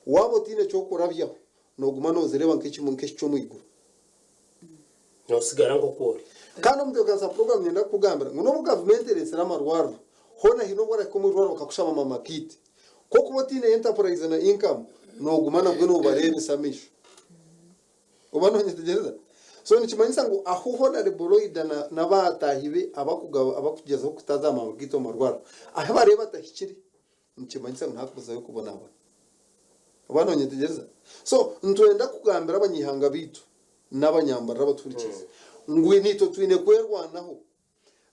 wabo tine cyo kurabyaho no guma no zireba nk'iki cyo mwiguru no sigara ngo kore kandi omutebekansa program nyenda kugambira ngo no government resera marwaro hona hino bora ko mu rwaro bakakushama mama kit ko kuba tine enterprise na income no guma nabwo no barebe samisho ubano nyetegereza so nikimanyisa ngo aho hona reboroida na batahibe abakugezaho kutazama mugito marwaro aho bareba tahikiri nikimanyisa ngo ntakubuza yo kubona abo ubano nyetegereza so ntwenda kugambira abanyihanga bitu n'abanyambara abaturikiza ngwe nito twine kwerwanaho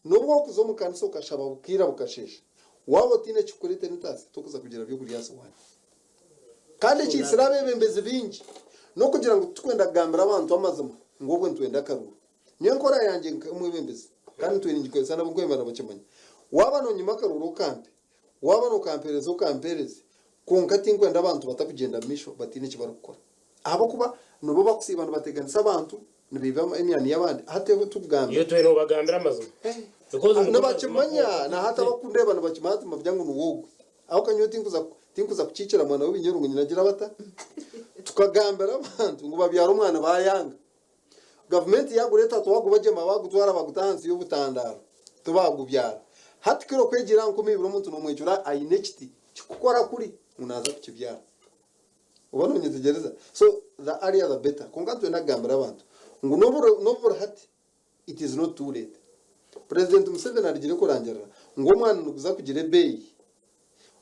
nubwo kuzo mu kanisa ukashaba bukira bukashesha wabo tine kikurete nitase tukuza kugira byo kuri yaso wani kandi kisira bebembeze bingi no kugira ngo tukwenda gambira abantu amazima ngobwe ntwenda karuru niyo nkora yanjye mwebembeze kandi twine ngikwesa nabo kwemera bakimanya waba no nyuma karuru kampe waba no kampereza ukampereze kunkati nkwenda abantu batakugenda misho batine kibara gukora abo kuba nubo bakusibana bateganisa abantu nibiba imyani yabandi hatewe tugambira iyo twene bagambira amazima nabakimanya na hata bakundeba nabakimati mavyangu nuwogo aho kanyo tinkuza kucicira mwana w'ibinyorungu nyinagira bata tukagambira abantu ngo babyara umwana bayanga government yagureta twago bajema bagutwara bagutahansi yo butandaro tubagubyara hati kiro kwegira nko mibiro muntu no mwecura ayinekiti kikukora kuri unaza kukibyara ubano nyetegereza so the area the better kungatwe nagambira abantu ngo nobura hati it is not too late President Museveni arigire kurangira ngo umwana nuguza kugire bay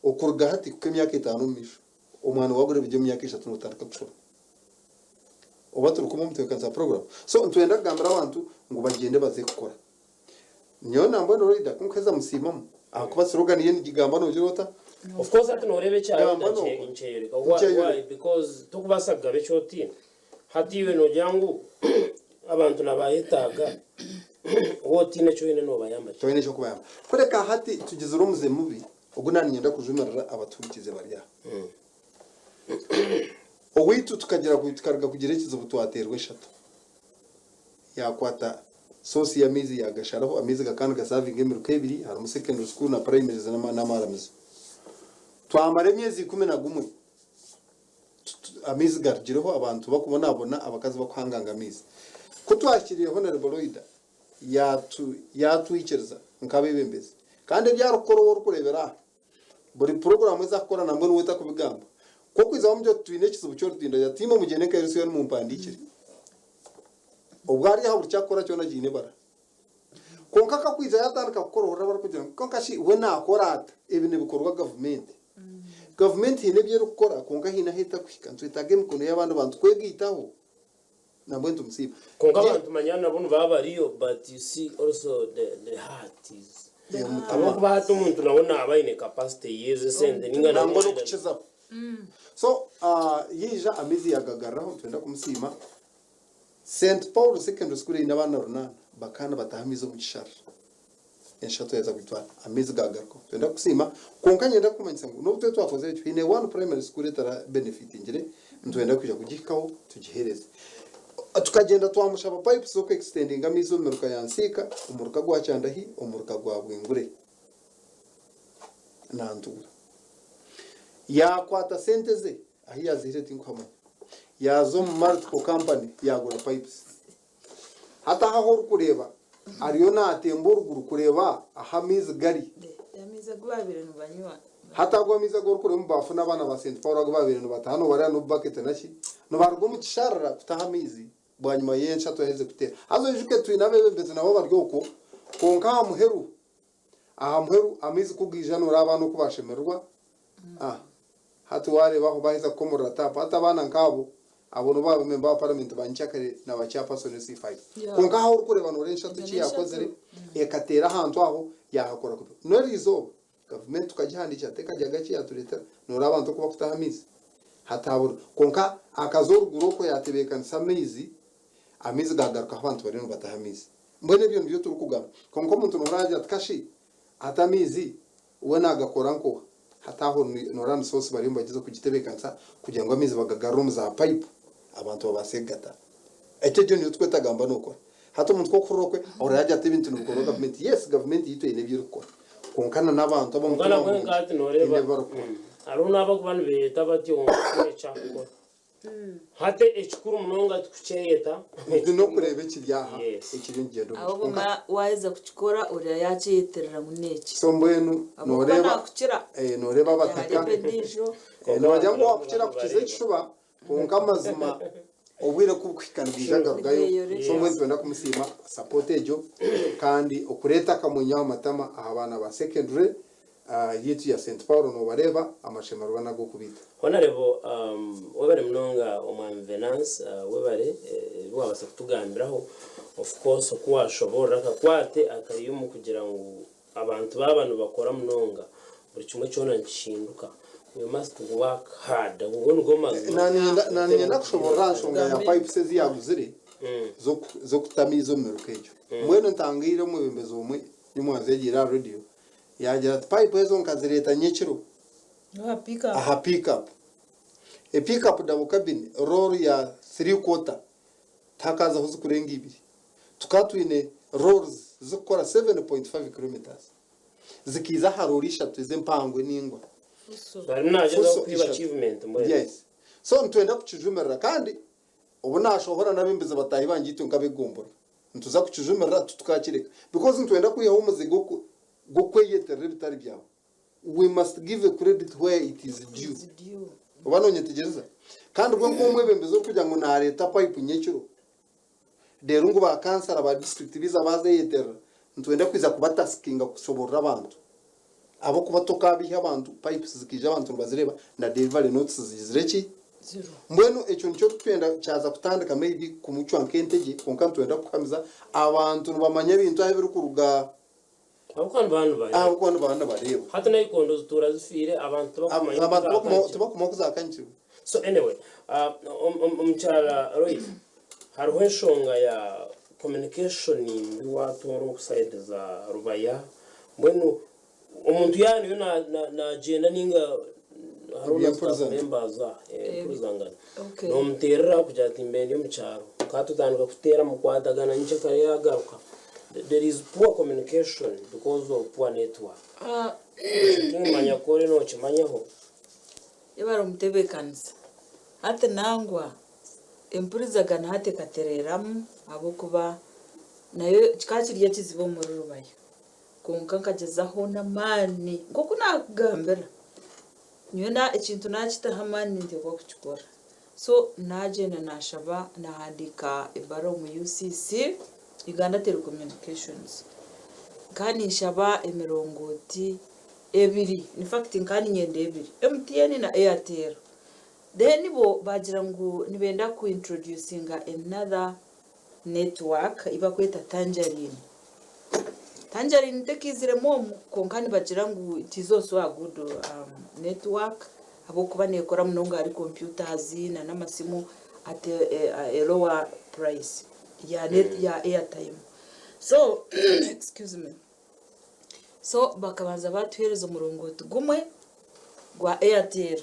okurga hati ku myaka 5 misho umwana wagure bijye mu myaka 3 n'utandika gushora obaturu mutekanza program so ntwenda kugambira abantu ngo bagende baze gukora niyo nambo Roida kunkeza musimamo akuba slogan yeni gigamba no jirota of course ati no rebe cyane incheyereka why because tukubasaga becyotin hati iwe no jangu abantu nabayetaga wotine cyo ine no bayamba cyo ine cyo kubayamba kureka hati tugize urumuze mubi ugunani nyenda kujumarira abaturikize barya owitu tukagira kuitkarga kugerekiza butwaterwe shato yakwata sosi ya mizi yagasharaho amizi gakana gasaving emiruka 2 hari mu secondary school na primary n'amaramizo twamara emyezi 11 amizi gargireho abantu bakubona abakazi bakwanganga amizi kutwakiriye honorable Roida yatwikereza nkabebembeze kandi byarukoro worukurebera buri program izakora namwe wita kubigamba ko kwiza mu byo twine kizubu cyo rutinda yatimo mugene ka Yesu mu mpandikire ubwo ari haburi cyakora cyo nagine bara konka kakwiza yatandika gukora bara kugira konka shi we nakorata ibintu bikorwa government hine bye rukora konka hina hita kwikanzwe tage mukono y'abantu bantu kwegitaho nabwo ntumusiba konka abantu manyana bunu baba ariyo, but you see also the heart is abo bahatu umuntu nabona abayine capacity yeze sende ningana ngo no kucheza so yija amizi yagagaraho twenda kumusima St Paul Secondary School inabana runana bakana batahamizo mu gishara enshato yaza kwitwa amizi gagarako twenda kusima konka nyenda kumanyisa ngo no twakoze cyo ine one primary school tara benefit ngire ntwenda kuja kugikaho tugihereze tukagenda twamushaba pipe zo extending amizo meruka yansika umuruka gwa cyandahi umuruka gwa bwingure nantura yakwata sente ze ahi yazirete inkamo yazo mu multiple company yagura pipes hata aho kureba ariyo natemburuguru kureba ahamize gari yamize gwabire nubanywa hata gwamiza gwo kureba mbafu n'abana ba St Paul gwabire no batano bari no bucket naki no bargo mu kisharra kutahamizi bwanyuma yensha to heze kutera azo juke twinabe beze nabo baryoko konka muheru aha muheru amizi kugija no rabano kubashemerwa hatu wale baho baheza komora tapa hata bana nkabo abono babo member wa parliament banchakare na bachapa so C5 konka aho kureba no rensha tuki yakozere ekatera hantu aho yahakora kuko no rizo government tukajihandi teka jagachi yatureta no rabantu kuba kutahamizi hatabura konka akazoruguro ko yatebekana samizi amizi gagaruka abantu bari no batahamizi mbone byo byo turukugana konko umuntu noraje atkashi atamizi we nagakora nko hataho norani source bari mbagize kugitebekansa kugira ngo amizi bagagarumu za pipe abantu babasegata ecyo cyo tweta gamba nuko hato umuntu ko kurokwe ora yaje atebintu nuko government yes government yito ine byirukora konkana nabantu abo ngana ngati noreba aruna aba kubantu beta bati ongecha ko hate ekikuru munonga tukucheyeta no kurebe kiryaha ekirengendo abo buma waiza kuchikora uri yacheterera muneki so mbwenu noreba noreba bataka no bajyango wakukira kukize kishuba konka mazima obwire kukwikana bijagarugayo so mwezi wenda kumusima support ejo kandi okureta kamunya amatama abana ba secondary yitu ya St Paul no bareba amashemarwa nago kubita honorable webare mnonga omwanvenance webare wabasa kutugambiraho of course kuwashobora kakwate akayumu kugira ngo abantu babanu bakora mnonga buri kimwe cyona nshinduka we must work hard ngo ngoma nani nakushobora nshonga ya pipes ziyaguzire zo kutamizo merukejo mwene ntangire mu bembezo umwe nyumwazegira radio yagira pipe ezo nkazireta nyekiro aha pick up e pick up double cabin roll ya 3/4 takaza huzu kurenga ibiri tukatwine rolls zikora 7.5 kilometers zikiza harorisha tuze mpangwe ningwa bari naje zo kwiba achievement mwe yes so ntwenda kukijumerera kandi ubu nashohora nabimbize batahi bangito ngabegumbura ntuza kukijumerera tutukakireka because ntwenda kuyaho umuzigo gukweyeterera bitari byawe we must give a credit where it is due ubanonye tegereza kandi ubwo ngomwe bembezo kugira ngo na leta pipe nyekiro dero ngo ba cancer aba district biza baze yetera ntwenda kwiza kubataskinga kushobora abantu abo kubatoka biha abantu pipes zikije abantu bazireba na delivery notes zizireki zero mbwenu echo nicyo twenda cyaza kutandika maybe kumucyo ankentege konka twenda kukamiza abantu bamanya bintu aho biri kuruga abantu bana bareba hata nayikondo turazifire abantu bakuma kuzakanyiru so anyway umchala Roy hariho shonga ya communication watu side za Rubaya mbwenu umuntu yani na agenda ninga haruna staff members kuzangana no mterera kujya timbeni umcharo katutandika kutera mukwadagana nje kare yagaruka. There is poor communication because of poor network. Kimanya kore no chimanyaho. Yabara umutebekanisa. Hate nangwa impurizagana hate katereramu abo kuba nayo kikakirya kizibo muri Rubaya. Konka kagezaho namani ngo kunagambera. nyona ikintu nakitahamani ndiko kukikora so najenda nashaba nahandika ibaro mu UCC Uganda Telecommunications kandi nshaba emirongoti ebiri in fact nkani nyende ebiri MTN na Airtel then bo bagira ngo nibenda ku introducing another network iba kweta Tangerine tekizire mo konkani bagira ngo it is also a good network abo kuba nekora munonga ari computers na namasimu at a lower price ya net ya airtime so excuse me so bakabanza batuhereza umurongoti gumwe gwa Airtel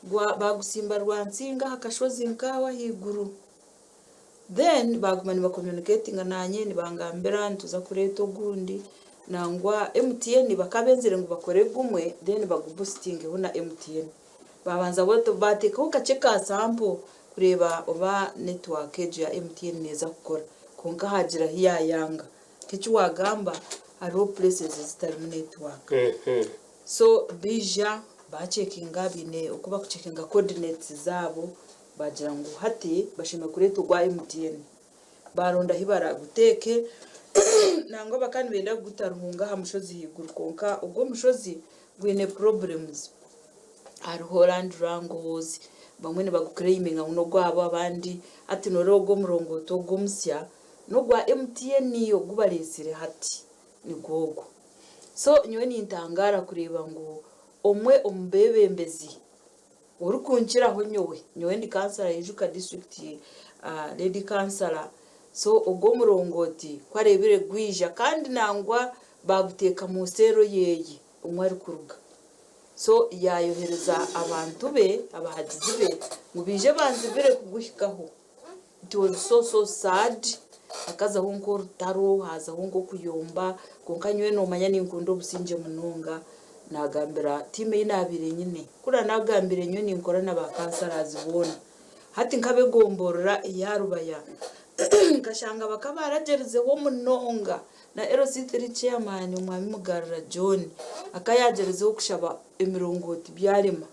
gwa bagusimba rwansinga hakashozi nkawa higuru then bagumani ba communicating nanye nibangambira ntuza kureto gundi nangwa MTN bakabenzere ngo bakore gumwe then baguboosting hona MTN babanza boto bateka ukaceka sample kureba oba network ya MTN neza gukora konka hagira hiya yanga kicu wagamba aro places zitari network so bija bacekinga bine ukuba kucekinga coordinates zabo bagira ngo hati bashima kureto gwa MTN baronda hibara guteke nango bakani benda gutarunga hamushozi higuru konka ubwo mushozi gwine problems ari Holland Rangos bamwe ne baguclaiming uno gwabo abandi ati norogo murongoto gumsya no gwa MTN yo gubaresire hati ni gogo so nyowe nintangara kureba ngo omwe ombebembezi urukunchiraho nyowe ndi kansala yijuka district lady kansala so ubwo murongoti kwarebire gwija kandi nangwa baguteka mu sero yeye umwe ari kuruga so yayohereza abantu be abahagizi be mubije banzibire kuguhikaho it was so sad akaza honko rutaro haza honko kuyomba konkanywe no manya ninkundo businje munonga nagambira time inabire nyine kura nagambire nyo ninkora nabakansara zibona hati nkabe gomborora yarubaya kashanga bakabaragereze wo munonga na RC3 chairman umwami Mugarura John akayagereze wo kushaba emirongoti byarema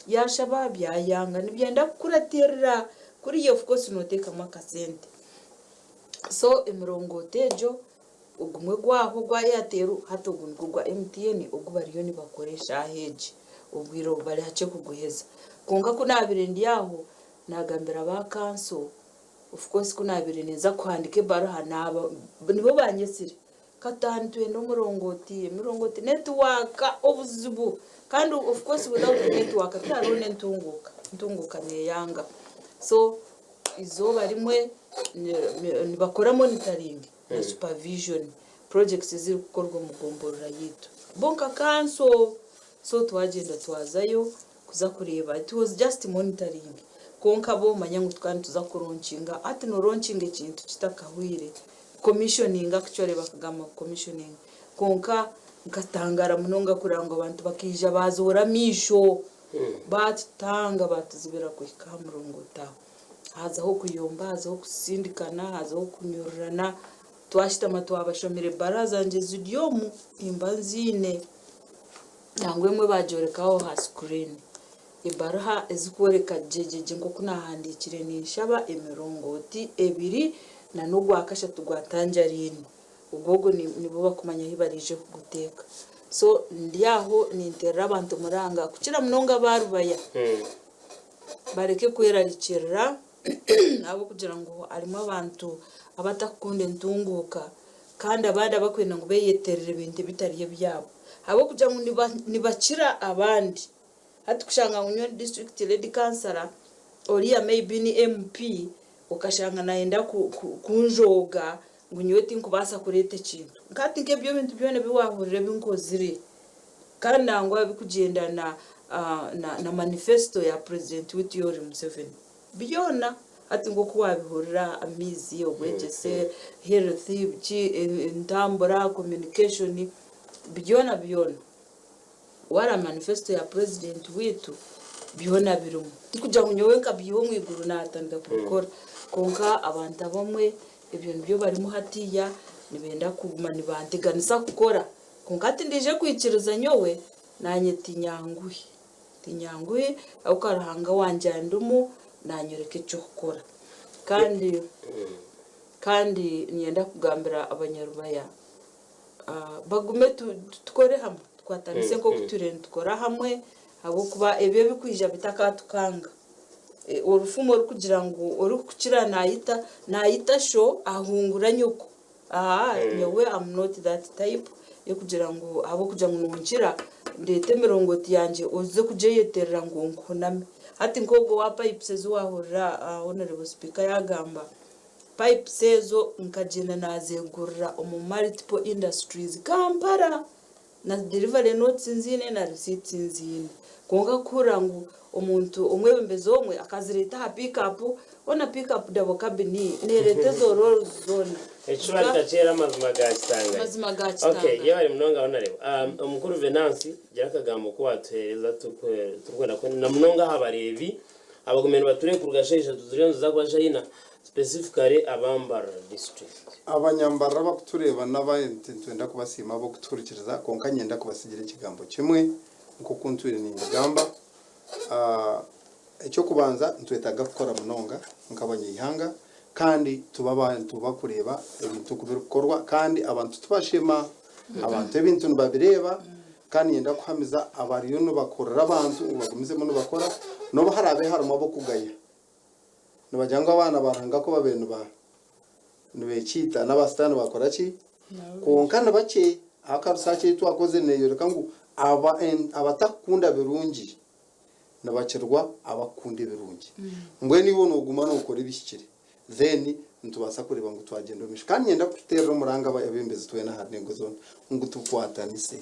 yashaba byayanga nibyenda kuraterera kuri of course noteka makasente so emirongoti ejo ugumwe gwaho gwa Airtel hatogungu gwa MTN ugubariyo ni bakoresha hedge ubwiro bari hace kuguheza konga kunabire ndiyaho nagambira ba council of course kunabire neza kwandike baraha naba nibo banyesire katantwe no murongoti network obuzibu kandi of course without network tarone ntunguka ne yanga so izoba rimwe bakora monitoring na supervision projects ziri gukorwa mu gomborora yitu bonka council so twagenda twazayo kuza kureba it was just monitoring konka bo manyangu twani tuza kuronchinga ati no launching ikintu kitakahwire commissioning actually bakagama commissioning konka ngatangara munonga kurangwa abantu bakija bazora misho batanga batuzibira kuhika murongota hazaho kuyomba hazaho kusindikana hazaho kunyurana twashitama twabashomere baraza nje zidyomu imbanzine nangwe mwe bajorekaho ha screen ibaraha ezikwereka jejeje ngo kunahandikire nishaba emirongoti ebiri na nugwa akashatu gwa Tangerine ubwogo nibo bakumanya hibarije kuguteka so ndiyaho nintera abantu muranga kukira munonga barubaya bareke kwerarikira abo kugira ngo arimo abantu abatakunde ntunguka kandi abada bakwenda ngo beyeterere ibintu bitariye byabo abo kugira ngo nibakira abandi hati kushanga unyo district lady councilor oria maybe ni MP ukashanga naenda kunjoga ngo nyweti nkubasa kurete kintu ngati nkebyo bintu byone biwahurire binkozire kandi nangwa bikugenda na manifesto ya president with Yoweri Museveni byona ati ngo kuwabihurira amizi obwegese health intambura communication byona wara manifesto ya president witu byona birumu kugira ngo nyowenka byiho mwiguru natanda kubikora konka abantu abamwe ibintu byo barimo hatiya nibenda kuguma nibanteganisa gukora konka ati ndije kwikiriza nyowe nanye tinyanguye akukarahanga wanje ndumu nanyoreke cyo gukora kandi nyenda kugambira abanyarubaya bagume tukore hamwe twatanise nko kuturenda tukora hamwe abo kuba ebyo bikwija bitakatukanga urufumo rukugira ngo urukukira nayita show ahungura nyuko nyewe I'm not that type yo kugira ngo abo kugira ngo nunjira ndete mirongoti yanje uze kuje yeterera ngo nkuname hati nkogo wa pipes ezo wahurira honorable speaker yagamba pipes ezo nkagenda nazegurira mu multiple industries Kampala na delivery notes nzine na receipts nzine konga kurangu umuntu umwe bembezo umwe akazireta ha pick up ona pick up double cabin nerete zoro zone echura tachera mazima gachitanga okay yari munonga onareba umukuru Venance byakagambo ko watuhereza tukwenda ko na munonga habarevi abagomeno bature kurugashisha tuzuriyo za kwa China specifically abambara district abanyambara bakutureba n'abayente twenda kubasima bo kuturikiriza konka nyenda kubasigira ikigambo kimwe nko kunturira n'ingamba icyo kubanza ntwetaga gukora munonga nk'abanyihanga kandi tubakureba ibintu kubikorwa kandi abantu tubashima abantu ibintu babireba kandi yenda kuhamiza abariyo no bakorera abantu bagumizemo no bakora no harabe harimo abo kugaya no bajyanga abana baranga ko babenu ba nubekita n'abastana bakora ki konkana bake akarusake twakoze neyo kangu abatakunda birungi nabakirwa abakunda birungi ngwe nibo noguma no gukora ibishikire then ntubasa kureba ngo twagenda misha kandi yenda kutera umuranga abembeze twena harengo zone ngo tukwatanise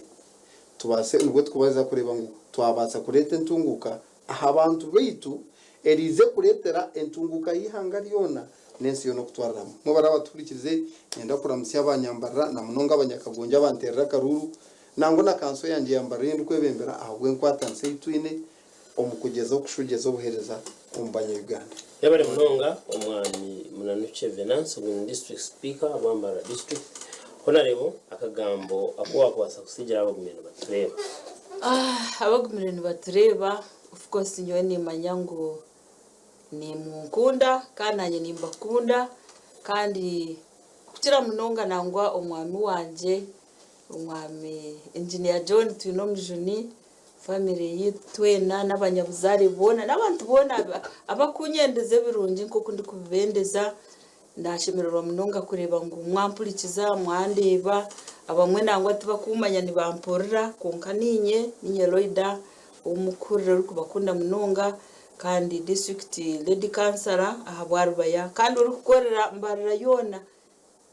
tubase nubwo tkubaza kureba ngo twabasa kureta ntunguka aha abantu beitu erize kuretera entunguka yihanga ryona nensi yo no kutwaramo mo barabaturikirize yenda kuramutse abanyambara na munonga abanyakagonja banterera karuru nango na kanso yanje yambara yindi kwebembera ahubwo nkwatanse itwine omukugeza okushugeza obuhereza ombanya Uganda yabare munonga omwami Munanuche Venance mu district speaker abambara district honarebo akagambo akuwa kwasa kusigira abagumeno batureba abagumeno batureba of course nyowe ni manyango ni mukunda kananye nimbakunda kandi kukira munonga nangwa omwami wanje umwami engineer John Twinomjuni family yitwena n'abanyabuzari bona n'abantu bona abakunyendeze birungi nko ndi kubendeza ndashemererwa munonga kureba ngo mwampurikiza mwandeba abamwe nangwa tibakumanya ni bamporera konkaninye ninyeloida umukurira uri kubakunda munonga kandi district lady councilor ahabwarubaya kandi uri kukorera mbarira yona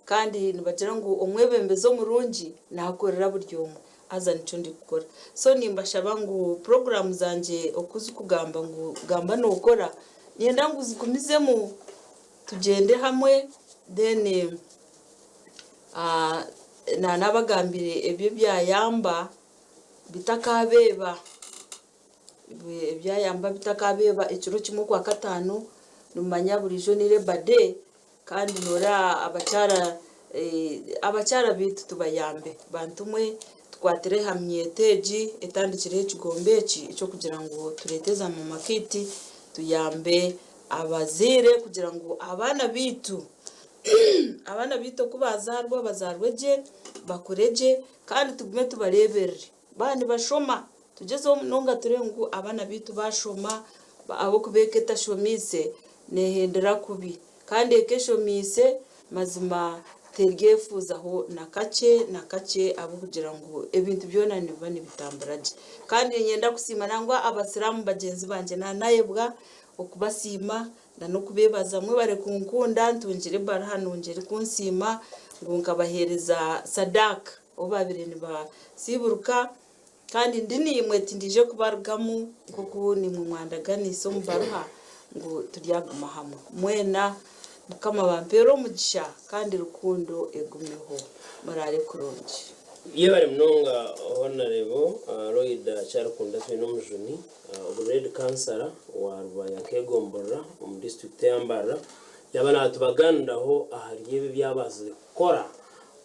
kandi nibagira ngo umwebembezo murungi nakorera buryomo aza nico ndi gukora so nimbashaba ngo program zanje okuzi kugamba ngo gamba no gukora nyenda ngo uzigumizemo tugende hamwe then na nabagambire ebyo byayamba bitakabeba bitakabeba ekiro kimwe kwa katano numanya buri jonire bade kandi nora abacara bitu tubayambe bantumwe twatere hamye teji etandikire ekigombeki icyo kugira ngo tureteza mu makiti tuyambe abazire kugira ngo abana bitu kubazarwa bazarweje bakoreje kandi tugume tubareberere bandi bashoma tugezeho nonga turengu abana bitu bashoma abo kubeketa shomise nehendera kubi kandi ekeshomise mazima tergefuzaho nakache abo kugira ngo ebintu byona nibane bitambaraje kandi nyenda kusima nangwa abasiramu bagenzi banje nanayebwa okubasima no kubebaza mwe bare kunkunda ntungire bar hano ngire kunsima ngo nkabahereza sadaka obabire niba siburuka kandi ndini imwe tindije kubargamu kuko ni mu mwandaganiso mubaruha ngo turyaguma hamwe mwena mukama bampero mugisha kandi rukundo egumeho marare kuronje iyo bari munonga honorable Roida Charukunda Twinomjuni red councilor wa Rubaya Kegombora mu district yambara yabana tubaganiraho ahariye byabaze gukora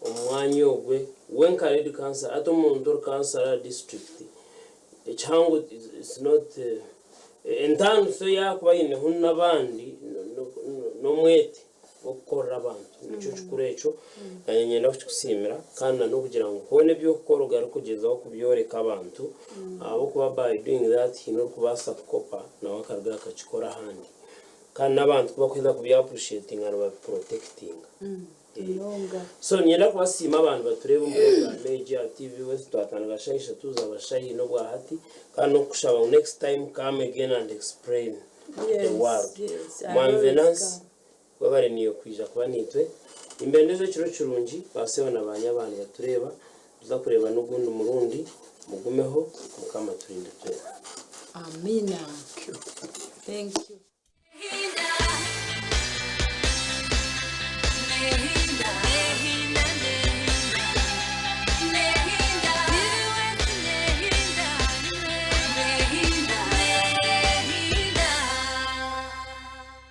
umwanya ogwe wenka red councilor ato mu ndor councilor district cyangwa it's not entanso yakuba yineho n'abandi no mwete wo gukora abantu nicyo cyukurecho nyenda kusimira kandi no kugira ngo hone byo gukora ugara kugezaho kubyoreka abantu abo kuba by doing that hino kubasa kopa na wakarga akakikora handi kandi n'abantu kuba kwenda kubya appreciating and protecting so nyenda kubasima abantu batureba mu Media TV West twatanga shayisha tuzabashayi no bwa hati kandi no kushaba next time come again and explain the world Manvenance babare niyo kwija kuba nitwe imbendezo kiro kirungi baseba nabanya abantu batureba tuza kureba n'ugundi umurundi mugumeho mukama turinde twe amina thank you